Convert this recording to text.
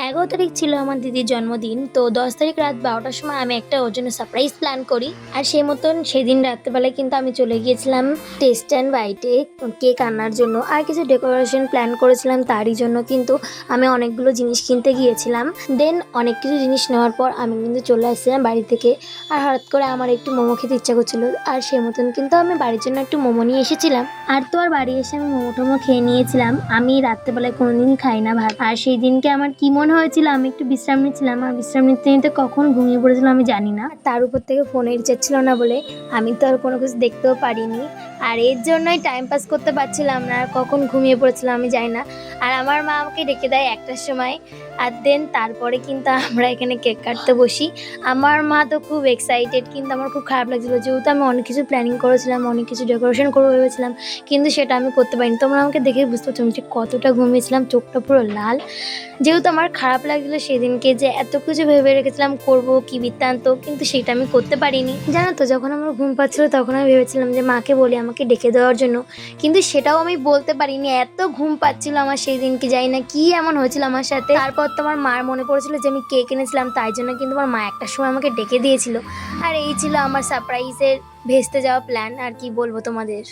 11 তারিখ ছিল আমার দিদির জন্মদিন। তো 10 তারিখ রাত 12টার সময় আমি একটা ওর জন্য সারপ্রাইজ প্ল্যান করি। আর সেই মতন সেদিন রাত্রেবেলায় কিন্তু আমি চলে গিয়েছিলাম টেস্ট অ্যান্ড বাইটে কেক আনার জন্য। আর কিছু ডেকোরেশন প্ল্যান করেছিলাম তারই জন্য কিন্তু আমি অনেকগুলো জিনিস কিনতে গিয়েছিলাম। দেন অনেক কিছু জিনিস নেওয়ার পর আমি কিন্তু চলে আসছিলাম বাড়ি থেকে। আর হঠাৎ করে আমার একটু মোমো খেতে ইচ্ছা করছিল। আর সেই মতন কিন্তু আমি বাড়ির জন্য একটু মোমো নিয়ে এসেছিলাম। আর তো আর বাড়ি এসে আমি মোমো টোমো খেয়ে নিয়েছিলাম। আমি রাত্রেবেলায় কোনোদিনই খাই না ভাত। আর সেই দিনকে আমার কি মনে হয়েছিল, আমি একটু বিশ্রাম নিচ্ছিলাম। আর বিশ্রাম নিতে নিতে কখন ঘুমিয়ে পড়েছিলাম আমি জানি না। তার উপর থেকে ফোনের রিচার্জ ছিল না বলে আমি তো আর কোনো কিছু দেখতেও পারিনি। আর এর জন্যই টাইম পাস করতে পারছিলাম না। আর কখন ঘুমিয়ে পড়েছিলাম আমি জানি না। আর আমার মা আমাকে ডেকে দেয় 1টার সময়। আর দেন তারপরে কিন্তু আমরা এখানে কেক কাটতে বসি। আমার মা তো খুব এক্সাইটেড, কিন্তু আমার খুব খারাপ লাগছিলো, যেহেতু আমি অনেক কিছু প্ল্যানিং করেছিলাম, অনেক কিছু ডেকোরেশন করবো ভেবেছিলাম, কিন্তু সেটা আমি করতে পারিনি। তোমরা আমাকে দেখে বুঝতে পারছো আমি ঠিক কতটা ঘুমিয়েছিলাম, চোখটা পুরো লাল। যেহেতু আমার খারাপ লাগছিলো সেদিনকে, যে এত কিছু ভেবে রেখেছিলাম করব কি বৃত্তান্ত, কিন্তু সেটা আমি করতে পারিনি। জানো তো, যখন আমার ঘুম পাচ্ছিলো তখন আমি ভেবেছিলাম যে মাকে বলি আমাকে ডেকে দেওয়ার জন্য, কিন্তু সেটাও আমি বলতে পারিনি। এত ঘুম পাচ্ছিল আমার সেই দিনকে, জানি না কি এমন হয়েছিল আমার সাথে। তারপর তো আমার মার মনে পড়েছিল যে আমি কেক এনেছিলাম, তাই জন্য কিন্তু আমার মা 1টার সময় আমাকে ডেকে দিয়েছিল। আর এই ছিল আমার সারপ্রাইজের ভেস্তে যাওয়া প্ল্যান। আর কি বলবো তোমাদের।